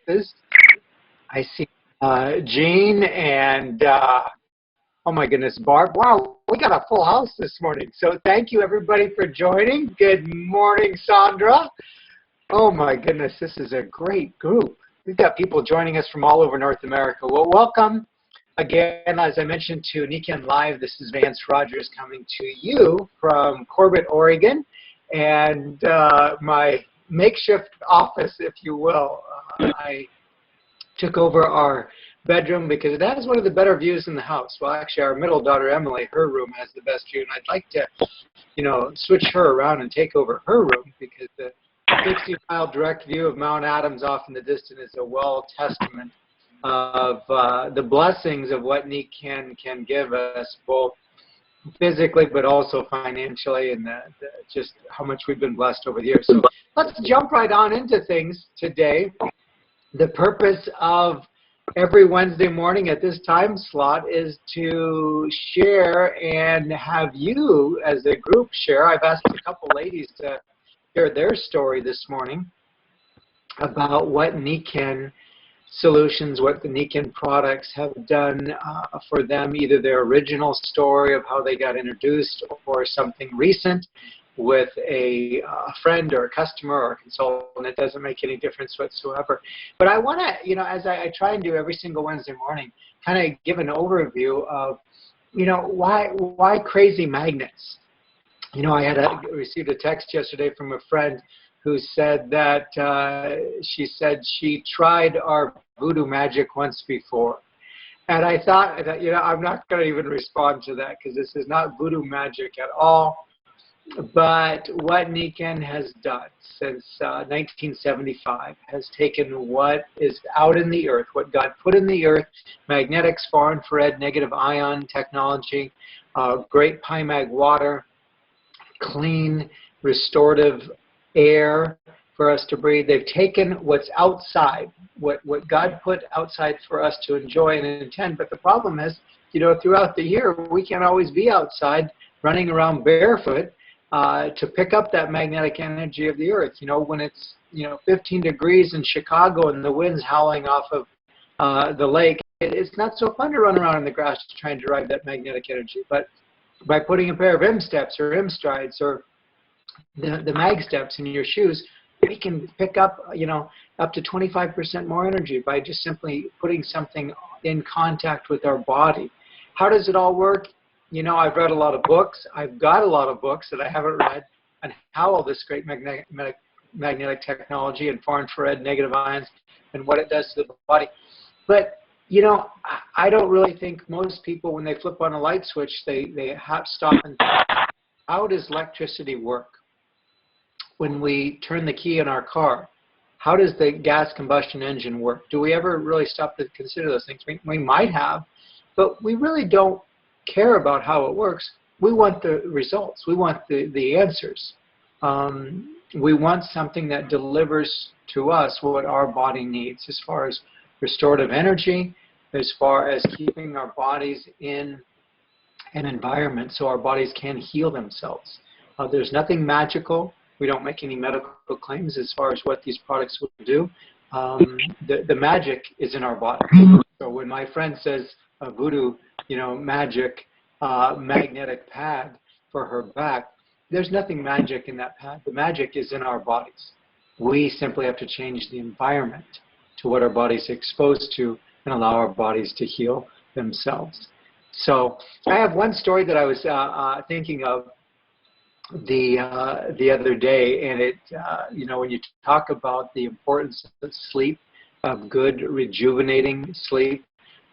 I see Jean and, oh my goodness, Barb. Wow, we got a full house this morning. So thank you, everybody, for joining. Good morning, Sandra. Oh my goodness, this is a great group. We've got people joining us from all over North America. Well, welcome again, as I mentioned, to Nikken Live. This is Vance Rogers coming to you from Corbett, Oregon, and my makeshift office, if you will. I took over our bedroom because it has one of the better views in the house. Well, actually, our middle daughter, Emily, her room has the best view, and I'd like to, switch her around and take over her room because the 60-mile direct view of Mount Adams off in the distance is a well testament of the blessings of what Nikken can give us, both physically but also financially, and just how much we've been blessed over the years. So let's jump right on into things today. The purpose of every Wednesday morning at this time slot is to share and have you as a group share. I've asked a couple ladies to share their story this morning about what Nikken solutions, what the Nikken products have done for them, either their original story of how they got introduced or something recent with a friend or a customer or a consultant. It doesn't make any difference whatsoever. But I want to, as I try and do every single Wednesday morning, kind of give an overview of, why crazy magnets? I received a text yesterday from a friend who said that she tried our voodoo magic once before. And I thought that, I'm not going to even respond to that because this is not voodoo magic at all. But what Nikken has done since 1975 has taken what is out in the earth, what God put in the earth, magnetics, far infrared, negative ion technology, great PIMAG water, clean, restorative air for us to breathe. They've taken what's outside, what God put outside for us to enjoy and intend. But the problem is, throughout the year, we can't always be outside running around barefoot to pick up that magnetic energy of the earth. When it's 15 degrees in Chicago and the wind's howling off of the lake, it's not so fun to run around in the grass trying to drive that magnetic energy. But by putting a pair of M steps or M strides or the mag steps in your shoes, we can pick up up to 25% more energy by just simply putting something in contact with our body. How does it all work? I've read a lot of books. I've got a lot of books that I haven't read on how all this great magnetic technology and far infrared, negative ions, and what it does to the body. But, I don't really think most people, when they flip on a light switch, they have to stop and think, how does electricity work? When we turn the key in our car, how does the gas combustion engine work? Do we ever really stop to consider those things? We might have, but we really don't care about how it works. We want the results. We want the answers. We want something that delivers to us what our body needs as far as restorative energy, as far as keeping our bodies in an environment so our bodies can heal themselves. There's nothing magical. We don't make any medical claims as far as what these products will do. The magic is in our body. So when my friend says voodoo, magic magnetic pad for her back, there's nothing magic in that pad. The magic is in our bodies. We simply have to change the environment to what our body's exposed to and allow our bodies to heal themselves. So I have one story that I was thinking of the other day, and it, when you talk about the importance of sleep, of good rejuvenating sleep,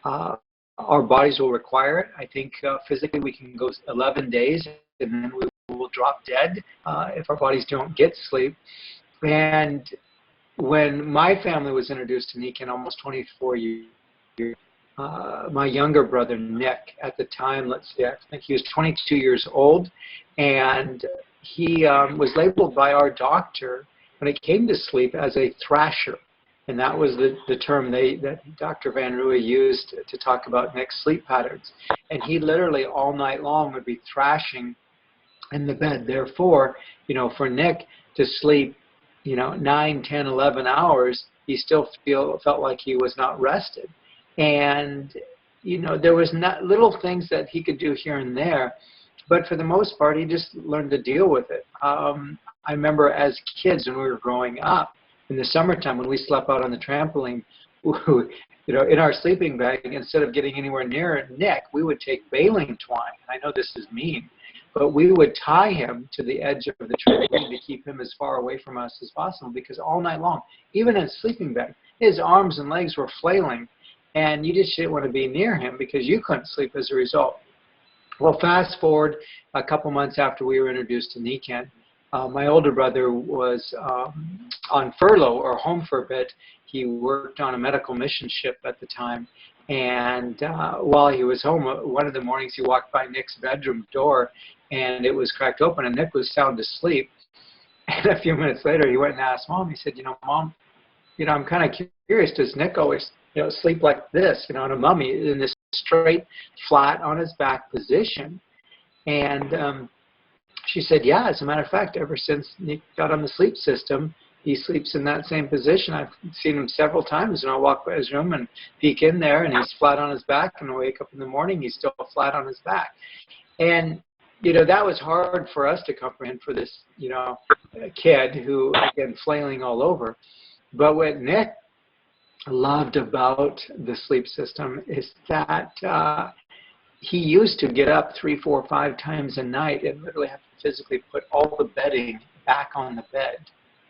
our bodies will require it. I think physically we can go 11 days and then we will drop dead if our bodies don't get sleep. And when my family was introduced to Nikken almost 24 years, my younger brother, Nick, at the time, let's see, I think he was 22 years old, and he was labeled by our doctor when it came to sleep as a thrasher. And that was the term that Dr. Van Rooyen used to talk about Nick's sleep patterns. And he literally all night long would be thrashing in the bed. Therefore, for Nick to sleep, 9, 10, 11 hours he still felt like he was not rested. And, you know, there was not little things that he could do here and there, but for the most part, he just learned to deal with it. I remember as kids when we were growing up, in the summertime when we slept out on the trampoline, you know, in our sleeping bag, instead of getting anywhere near Nick, we would take baling twine. I know this is mean, but we would tie him to the edge of the trampoline to keep him as far away from us as possible, because all night long, even in a sleeping bag, his arms and legs were flailing, and you just didn't want to be near him because you couldn't sleep as a result. Well, fast forward a couple months after we were introduced to Nikan, my older brother was on furlough or home for a bit. He worked on a medical mission ship at the time. And while he was home, one of the mornings he walked by Nick's bedroom door and it was cracked open and Nick was sound asleep. And a few minutes later he went and asked Mom, he said, you know, Mom, you know, I'm kind of curious, does Nick always, you know, sleep like this, you know, in a mummy, in this straight, flat, on his back position? And she said, yeah, as a matter of fact, ever since Nick got on the sleep system, he sleeps in that same position. I've seen him several times, and I'll walk by his room and peek in there, and he's flat on his back, and I wake up in the morning, he's still flat on his back. And, you know, that was hard for us to comprehend for this, you know, kid who, again, flailing all over. But what Nick loved about the sleep system is that he used to get up 3, 4, 5 times a night and literally have to physically put all the bedding back on the bed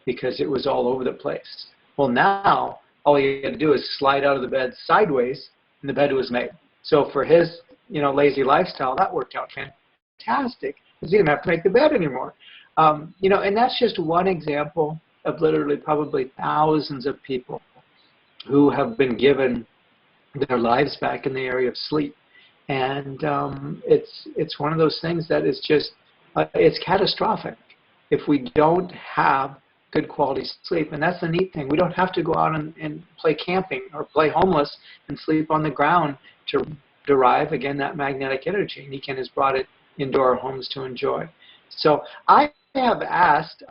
because it was all over the place. Well, now all you had to do is slide out of the bed sideways and the bed was made. So for his, you know, lazy lifestyle, that worked out fantastic because he didn't have to make the bed anymore. You know, and that's just one example of literally probably thousands of people who have been given their lives back in the area of sleep. And it's one of those things that is just, it's catastrophic if we don't have good quality sleep. And that's the neat thing. We don't have to go out and play camping or play homeless and sleep on the ground to derive, again, that magnetic energy. Nikan has brought it into our homes to enjoy. So I have asked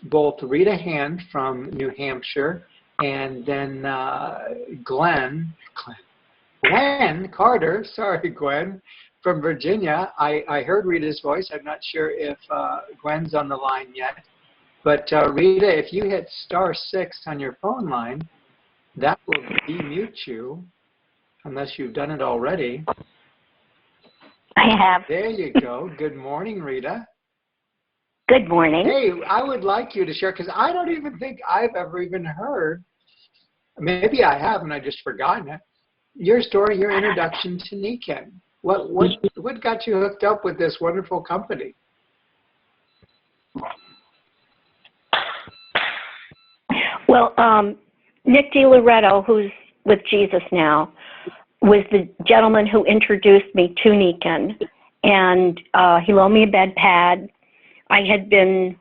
both Rita Hand from New Hampshire and then Glenn Carter, sorry, Gwen, from Virginia. I heard Rita's voice. I'm not sure if Gwen's on the line yet. But Rita, if you hit *6 on your phone line, that will demute you, unless you've done it already. I have. There you go. Good morning, Rita. Good morning. Hey, I would like you to share, because I don't even think I've ever even heard, maybe I have and I just forgotten it, your story, your introduction to Nikan. What got you hooked up with this wonderful company? Well, Nick DiLoretto, who's with Jesus now, was the gentleman who introduced me to Nikan, and he loaned me a bed pad. I had been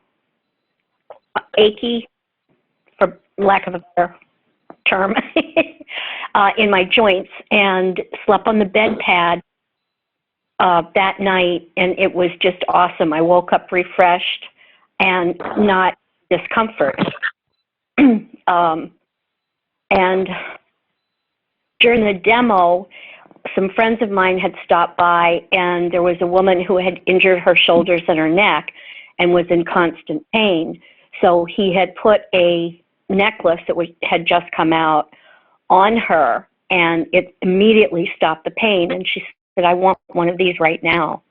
achy, for lack of a better term, in my joints, and slept on the bed pad that night, and it was just awesome. I woke up refreshed and not discomfort. And during the demo, some friends of mine had stopped by, and there was a woman who had injured her shoulders and her neck and was in constant pain. So he had put a necklace that had just come out on her, and it immediately stopped the pain. And she said, I want one of these right now.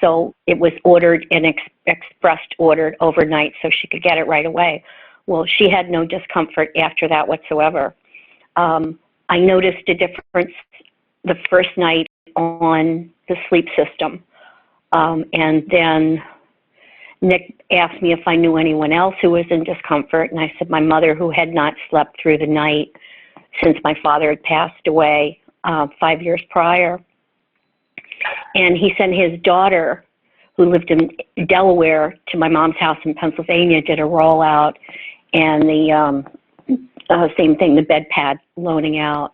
So it was ordered and expressed ordered overnight so she could get it right away. Well, she had no discomfort after that whatsoever. I noticed a difference the first night on the sleep system. And then Nick asked me if I knew anyone else who was in discomfort, and I said my mother, who had not slept through the night since my father had passed away 5 years prior. And he sent his daughter, who lived in Delaware, to my mom's house in Pennsylvania, did a rollout, and the same thing, the bed pad loaning out.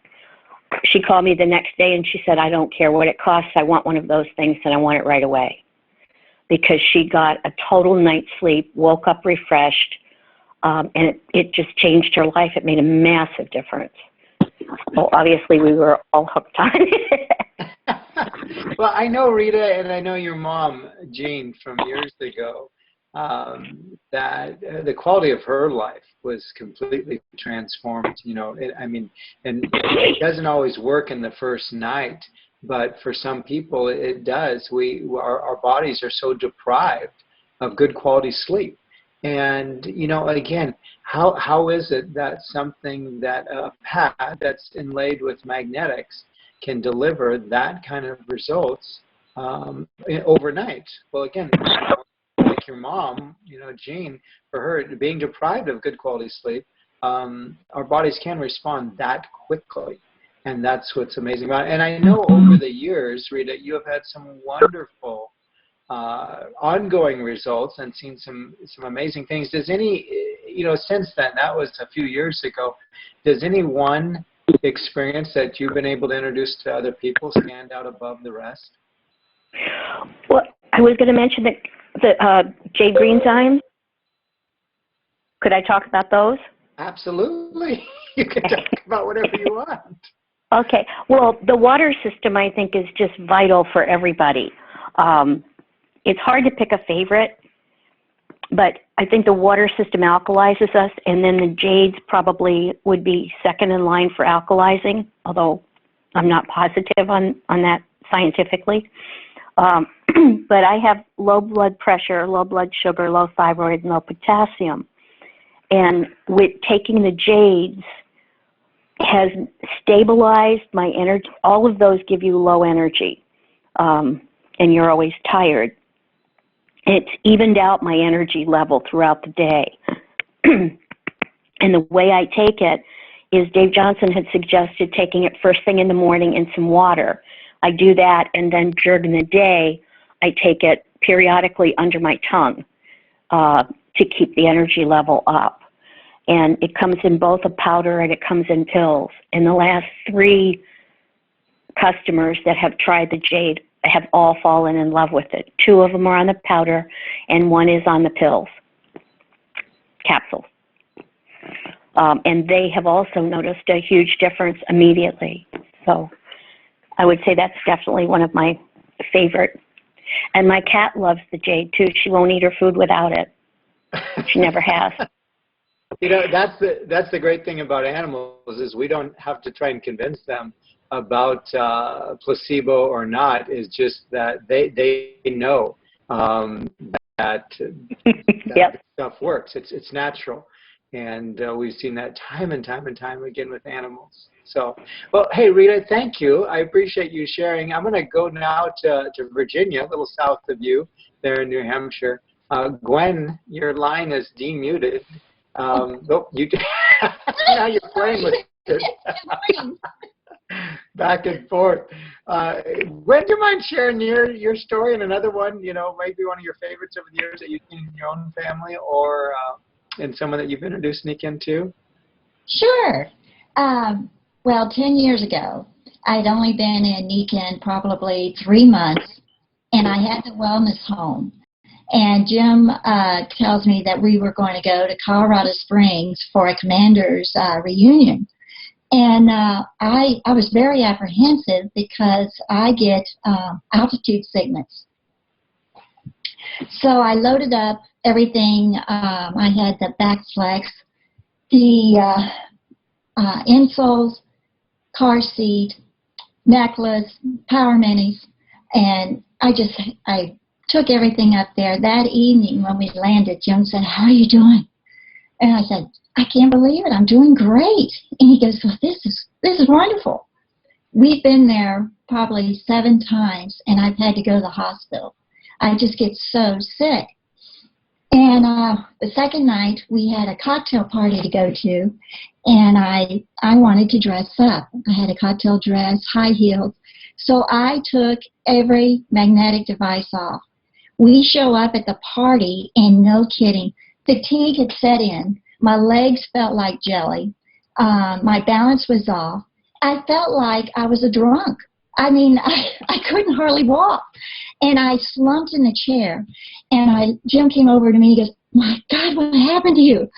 She called me the next day and she said, I don't care what it costs, I want one of those things and I want it right away. Because she got a total night's sleep, woke up refreshed, and it just changed her life. It made a massive difference. Well, obviously, we were all hooked on it. Well, I know Rita, and I know your mom, Jean, from years ago, that the quality of her life was completely transformed. You know, and it doesn't always work in the first night, but for some people it does. Our bodies are so deprived of good quality sleep. And, you know, again, how is it that something that a pad that's inlaid with magnetics can deliver that kind of results overnight? Well, again, like your mom, you know, Jean, for her being deprived of good quality sleep, our bodies can respond that quickly. And that's what's amazing about it. And I know over the years, Rita, you have had some wonderful ongoing results and seen some amazing things. Does any, you know, since then, that was a few years ago, does any one experience that you've been able to introduce to other people stand out above the rest? Well, I was going to mention that the Jade Greenzymes. Could I talk about those? Absolutely. You can talk about whatever you want. Okay. Well, the water system, I think, is just vital for everybody. It's hard to pick a favorite, but I think the water system alkalizes us, and then the Jades probably would be second in line for alkalizing, although I'm not positive on that scientifically. But I have low blood pressure, low blood sugar, low thyroid, and low potassium. And with taking the Jades has stabilized my energy. All of those give you low energy, and you're always tired. It's evened out my energy level throughout the day. And the way I take it is Dave Johnson had suggested taking it first thing in the morning in some water. I do that, and then during the day, I take it periodically under my tongue to keep the energy level up. And it comes in both a powder and it comes in pills. And the last 3 customers that have tried the Jade have all fallen in love with it. 2 of them are on the powder, and 1 is on the pills, capsules. And they have also noticed a huge difference immediately. So I would say that's definitely one of my favorite. And my cat loves the Jade too. She won't eat her food without it. She never has. You know, that's the great thing about animals is we don't have to try and convince them about placebo or not. Is just that they know that Yep. stuff works. It's natural, and we've seen that time and time and time again with animals. So, well, hey, Rita, thank you. I appreciate you sharing. I'm going to go now to Virginia, a little south of you, there in New Hampshire. Gwen, your line is demuted. Oh, you now you're playing with it. Back and forth. Gwen, do you mind sharing your story and another one, you know, maybe one of your favorites over the years that you've seen in your own family or in someone that you've introduced Nick into? Sure. Well, 10 years ago, I'd only been in Nikin probably 3 months, and I had the wellness home. And Jim tells me that we were going to go to Colorado Springs for a commander's reunion. And I was very apprehensive because I get altitude sickness. So I loaded up everything. I had the back flex, the insoles, car seat, necklace, power minis, and I took everything up there. That evening when we landed, Jim said, "How are you doing?" And I said, "I can't believe it. I'm doing great." And he goes, "Well, this is wonderful." We've been there probably 7 times, and I've had to go to the hospital. I just get so sick. And the second night, we had a cocktail party to go to, and I wanted to dress up. I had a cocktail dress, high heels. So I took every magnetic device off. We show up at the party, and no kidding, fatigue had set in. My legs felt like jelly. My balance was off. I felt like I was a drunk. I mean, I couldn't hardly walk. And I slumped in the chair. And Jim came over to me and he goes, "My God, what happened to you?"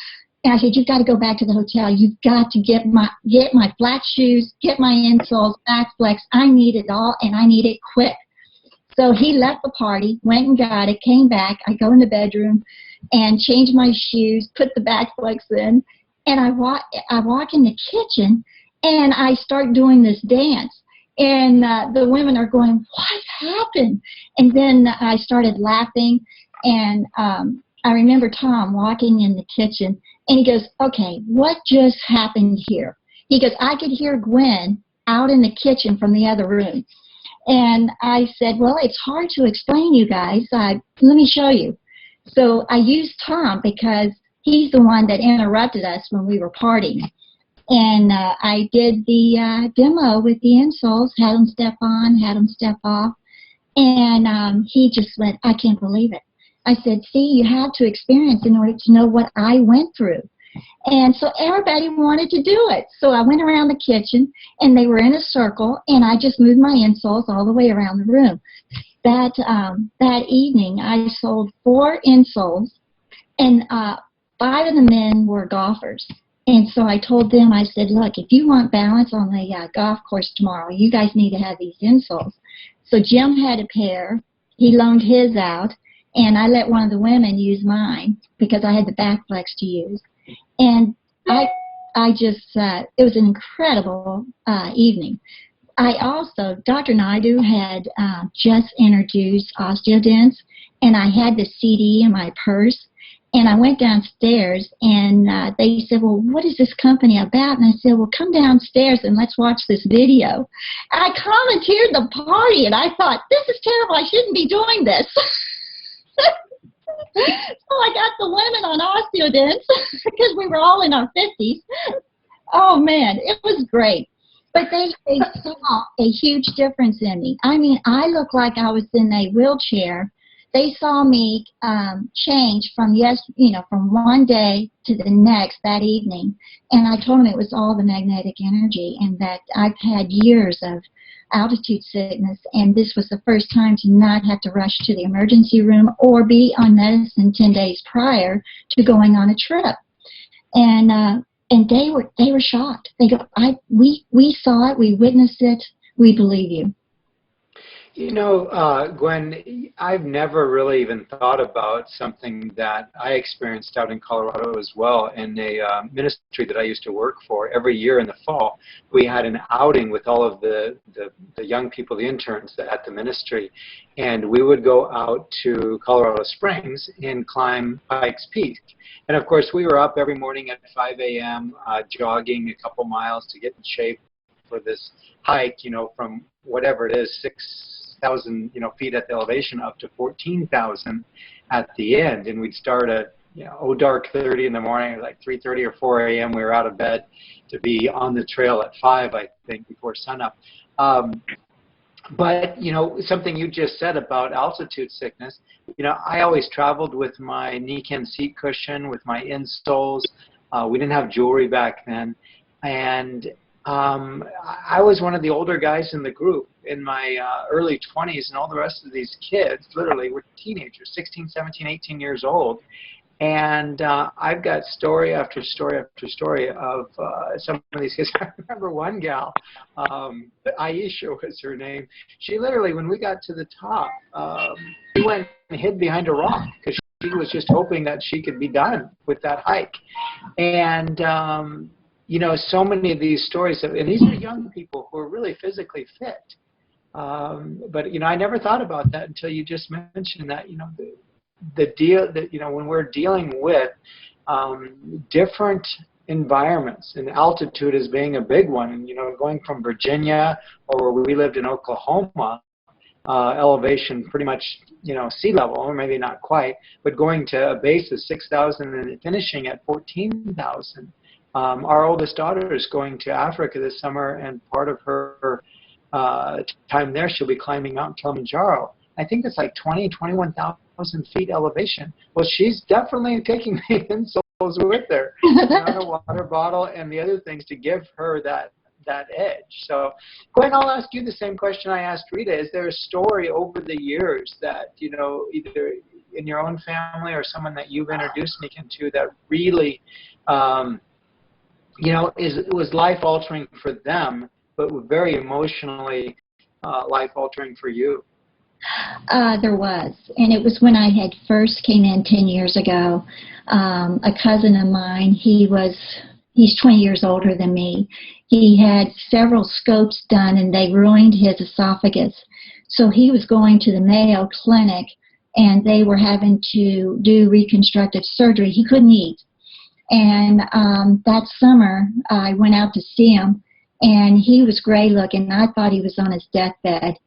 And I said, you've got to go back to the hotel. You've got to get my flat shoes, get my insoles, back flex. I need it all, and I need it quick. So he left the party, went and got it, came back. I go in the bedroom and change my shoes, put the back flex in, and I walk in the kitchen, and I start doing this dance. And the women are going, what happened? And then I started laughing, and I remember Tom walking in the kitchen, and he goes, okay, what just happened here? He goes, I could hear Gwen out in the kitchen from the other room. And I said, well, it's hard to explain, you guys. Let me show you. So I used Tom because he's the one that interrupted us when we were partying. And I did the demo with the insoles, had them step on, had them step off. And he just went, I can't believe it. I said, see, you have to experience in order to know what I went through. And so everybody wanted to do it. So I went around the kitchen, and they were in a circle, and I just moved my insoles all the way around the room. That evening, I sold 4 insoles, and 5 of the men were golfers. And so I told them, I said, look, if you want balance on the golf course tomorrow, you guys need to have these insoles. So Jim had a pair. He loaned his out, and I let one of the women use mine because I had the back flex to use. And I just, it was an incredible evening. I also, Dr. Naidu had just introduced OsteoDens, and I had the CD in my purse. And I went downstairs, and they said, well, what is this company about? And I said, well, come downstairs and let's watch this video. I commandeered the party, and I thought, this is terrible. I shouldn't be doing this. So I got the women on OsteoDens because we were all in our 50s. Oh, man, it was great. But they saw a huge difference in me. I mean, I looked like I was in a wheelchair. They saw me change from from one day to the next that evening. And I told them it was all the magnetic energy, and that I've had years of altitude sickness, and this was the first time to not have to rush to the emergency room or be on medicine 10 days prior to going on a trip. And they were shocked. They go, we saw it, we witnessed it, we believe you. You know, Gwen, I've never really even thought about something that I experienced out in Colorado as well in a ministry that I used to work for. Every year in the fall, we had an outing with all of the young people, the interns at the ministry, and we would go out to Colorado Springs and climb Pikes Peak. And of course, we were up every morning at 5 a.m. Jogging a couple miles to get in shape for this hike, from whatever it is, 6,000 feet at the elevation up to 14,000 at the end. And we'd start at dark 30 in the morning, like 3:30 or 4 a.m. we were out of bed to be on the trail at 5, I think, before sunup. But something you just said about altitude sickness, I always traveled with my Niken seat cushion, with my insoles. We didn't have jewelry back then, and I was one of the older guys in the group in my early 20s, and all the rest of these kids literally were teenagers, 16, 17, 18 years old. And I've got story after story after story of some of these kids. I remember one gal, Aisha was her name. She literally, when we got to the top, she went and hid behind a rock because she was just hoping that she could be done with that hike. And so many of these stories, and these are young people who are really physically fit. But I never thought about that until you just mentioned that. The deal that when we're dealing with different environments, and altitude is being a big one. And going from Virginia, or where we lived in Oklahoma, elevation pretty much sea level, or maybe not quite, but going to a base of 6,000 and finishing at 14,000. Our oldest daughter is going to Africa this summer, and part of her time there, she'll be climbing Mount Kilimanjaro. I think it's like 21,000 feet elevation. Well, she's definitely taking the insoles with her, a water bottle, and the other things to give her that edge. So, Gwen, I'll ask you the same question I asked Rita. Is there a story over the years that, either in your own family or someone that you've introduced me to that really you know, was life-altering for them, but very emotionally life-altering for you. There was, and it was when I had first came in 10 years ago. A cousin of mine, he's 20 years older than me. He had several scopes done, and they ruined his esophagus. So he was going to the Mayo Clinic, and they were having to do reconstructive surgery. He couldn't eat. And that summer, I went out to see him, and he was gray looking. I thought he was on his deathbed.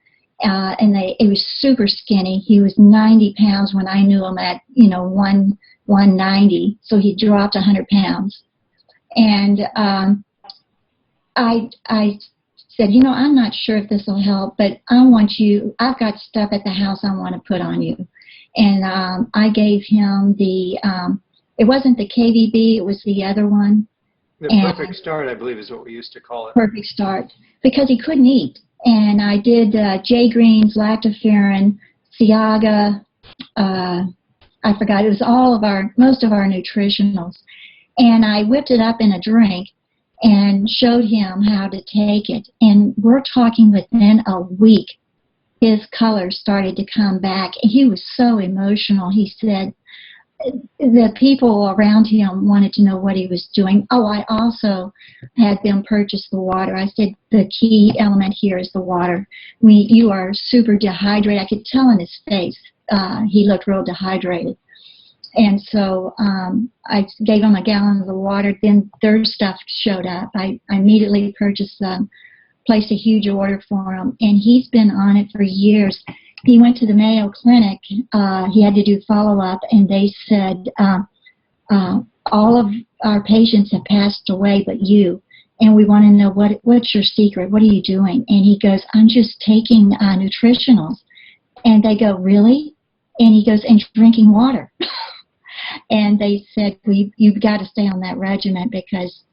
He was super skinny. He was 90 pounds when I knew him at, 190. So he dropped 100 pounds. And I said, I'm not sure if this will help, but I've got stuff at the house I want to put on you. And I gave him it wasn't the KVB, it was the other one. The Perfect Start, I believe, is what we used to call it. Perfect Start, because he couldn't eat. And I did J. Green's, lactoferrin, Ciaga, I forgot, it was most of our nutritionals. And I whipped it up in a drink and showed him how to take it. And we're talking within a week, his color started to come back. He was so emotional. He said the people around him wanted to know what he was doing. Oh, I also had them purchase the water. I said the key element here is the water. You are super dehydrated. I could tell in his face he looked real dehydrated. And so I gave him a gallon of the water. Then their stuff showed up. I immediately purchased them, placed a huge order for him, and he's been on it for years. He went to the Mayo Clinic. He had to do follow-up, and they said, all of our patients have passed away but you, and we want to know what's your secret? What are you doing? And he goes, I'm just taking nutritionals. And they go, really? And he goes, and drinking water. And they said, you've got to stay on that regimen because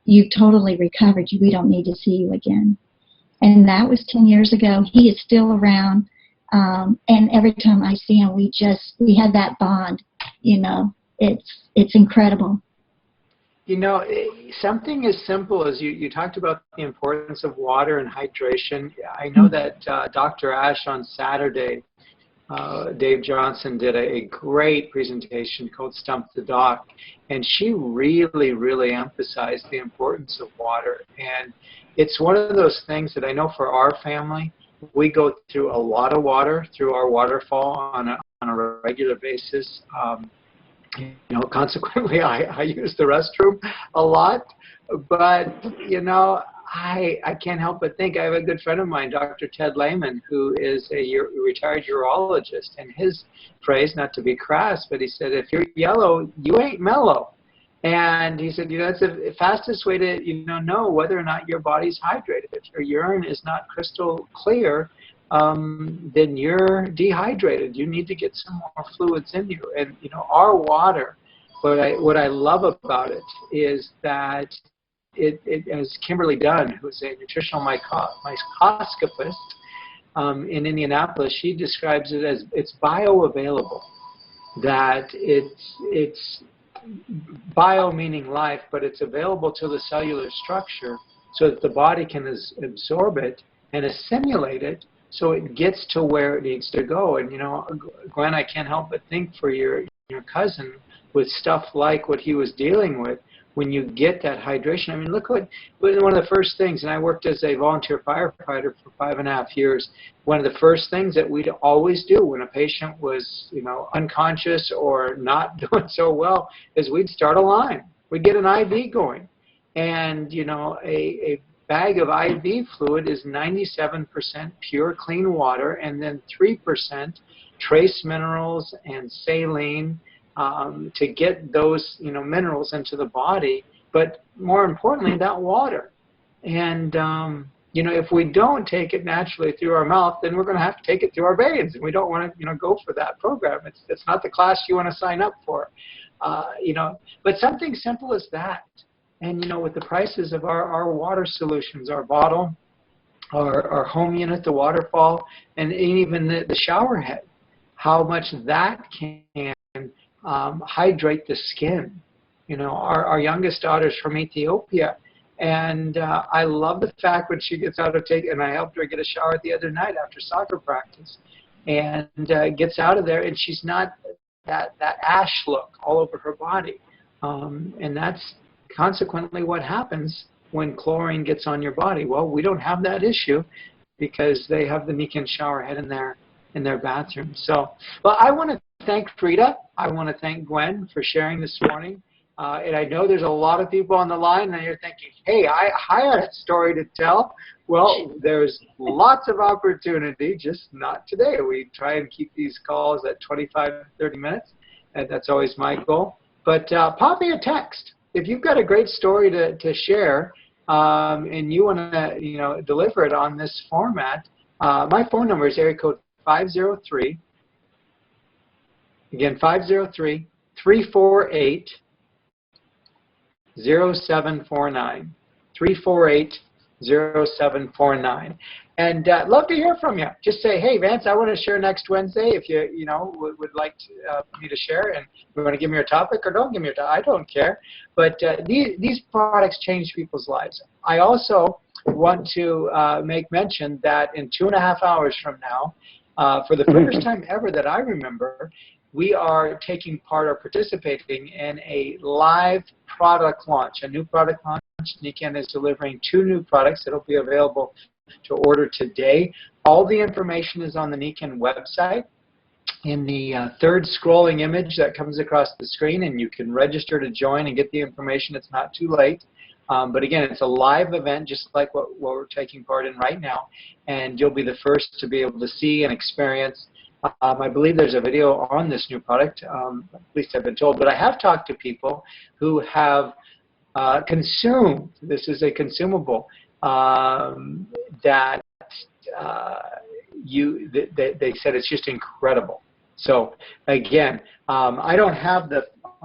you've totally recovered. We don't need to see you again. And that was 10 years ago. He is still around. And every time I see him, we have that bond, it's incredible. Something as simple as you talked about the importance of water and hydration. I know that Dr. Ash on Saturday, Dave Johnson did a great presentation called Stump the Doc, and she really, really emphasized the importance of water. And it's one of those things that I know for our family, we go through a lot of water through our waterfall on a regular basis. Consequently, I use the restroom a lot. But, I can't help but think, I have a good friend of mine, Dr. Ted Lehman, who is a retired urologist. And his phrase, not to be crass, but he said, if you're yellow, you ain't mellow. And he said, that's the fastest way to, know whether or not your body's hydrated. If your urine is not crystal clear, then you're dehydrated. You need to get some more fluids in you. And, our water, what I love about it is that it as Kimberly Dunn, who's a nutritional microscopist in Indianapolis, she describes it as it's bioavailable, that it's bio meaning life, but it's available to the cellular structure so that the body can absorb it and assimilate it so it gets to where it needs to go. And, Glenn, I can't help but think for your cousin with stuff like what he was dealing with, when you get that hydration. I mean, look one of the first things, and I worked as a volunteer firefighter for 5.5 years, one of the first things that we'd always do when a patient was, unconscious or not doing so well is we'd start a line. We'd get an IV going. And, a bag of IV fluid is 97% pure clean water, and then 3% trace minerals and saline, to get those, minerals into the body, but more importantly, that water. And, if we don't take it naturally through our mouth, then we're going to have to take it through our veins, and we don't want to, go for that program. It's not the class you want to sign up for, but something simple as that. And, with the prices of our water solutions, our bottle, our home unit, the waterfall, and even the shower head, how much that can hydrate the skin You know, our youngest daughter's from Ethiopia. And I love the fact when she gets out of and I helped her get a shower the other night after soccer practice, and gets out of there, and she's not that ash look all over her body. And that's consequently what happens when chlorine gets on your body. Well, we don't have that issue because they have the Nikken shower head in their bathroom. So, well, I want to thank Rita. I want to thank Gwen for sharing this morning. And I know there's a lot of people on the line, and you're thinking, hey, I had a story to tell. Well, there's lots of opportunity, just not today. We try and keep these calls at 25 to 30 minutes, and that's always my goal. But pop me a text. If you've got a great story to share, and you want to deliver it on this format, my phone number is area code 503, again, 503-348-0749, 348-0749. And love to hear from you. Just say, hey, Vance, I want to share next Wednesday. If you would like me to share, and you want to give me your topic, or don't give me your topic, I don't care. But these products change people's lives. I also want to make mention that in 2.5 hours from now, for the first time ever that I remember, we are taking part or participating in a live product launch, a new product launch. Nikken is delivering 2 new products that will be available to order today. All the information is on the Nikken website in the third scrolling image that comes across the screen, and you can register to join and get the information. It's not too late. But again, it's a live event just like what we're taking part in right now, and you'll be the first to be able to see and experience. I believe there's a video on this new product, at least I've been told, but I have talked to people who have consumed, this is a consumable, that they said it's just incredible. So again, I don't have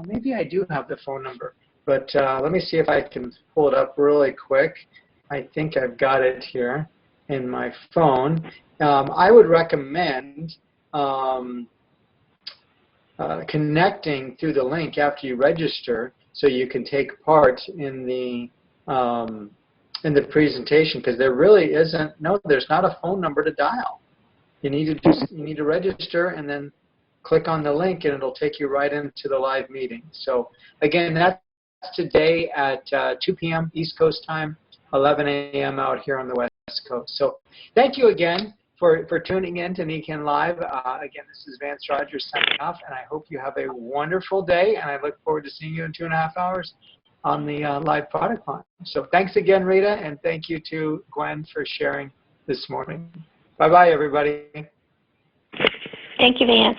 maybe I do have the phone number, but let me see if I can pull it up really quick. I think I've got it here in my phone. I would recommend connecting through the link after you register, so you can take part in the presentation, because there really isn't. No, there's not a phone number to dial. You need to register and then click on the link, and it'll take you right into the live meeting. So again, that's today at 2 p.m. East Coast time, 11 a.m. out here on the West Coast. So thank you again for tuning in to Nikken Live. Again, this is Vance Rogers signing off, and I hope you have a wonderful day, and I look forward to seeing you in 2.5 hours on the live product launch. So thanks again, Rita, and thank you to Gwen for sharing this morning. Bye-bye, everybody. Thank you, Vance.